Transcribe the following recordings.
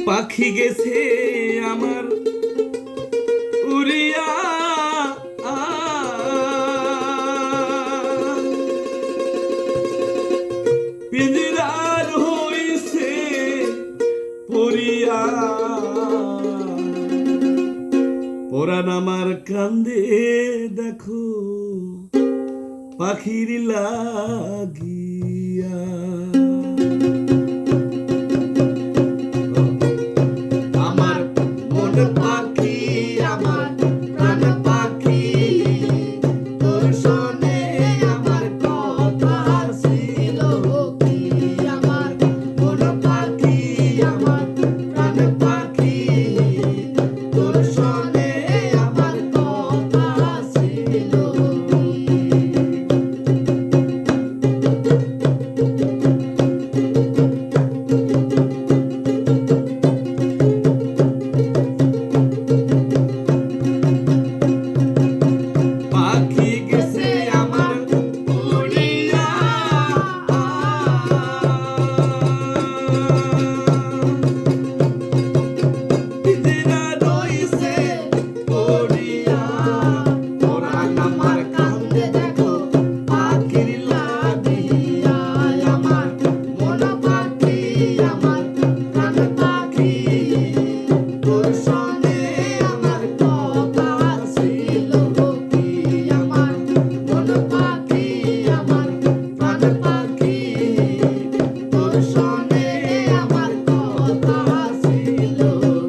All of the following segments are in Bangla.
পাখি গেছে আমার উড়িয়া, পিঞ্জরার হইছে পড়িয়া, পরাণ আমার কান্দে দেখো পাখির লাগিয়া। আমার মন পাখি, আমার প্রাণ পাখি, তোর শোনে আমার কথা ছিল কি। আমার মন পাখি, আমার প্রাণ পাখি, তোর শোনে আমার কথা ছিল কি। পাখি গেছে আমার উড়িয়া, পিঞ্জরা রইছে পড়িয়া, পরাণ আমার কান্দে দেখো পাখির লাগিয়া। আমার মন পাখি, আমার প্রাণ পাখি, তোর শোনে আমার কথা ছিল কি। আমার মন পাখি, আমার প্রাণ পাখি, তোর শোনে আমার কথা ছিল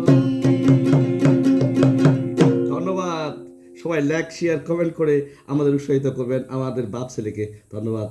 কি। ধন্যবাদ। সবাই লাইক, শেয়ার, কমেন্ট করে আমাদের উৎসাহিত করবেন, আমাদের বাপ ছেলেকে। ধন্যবাদ।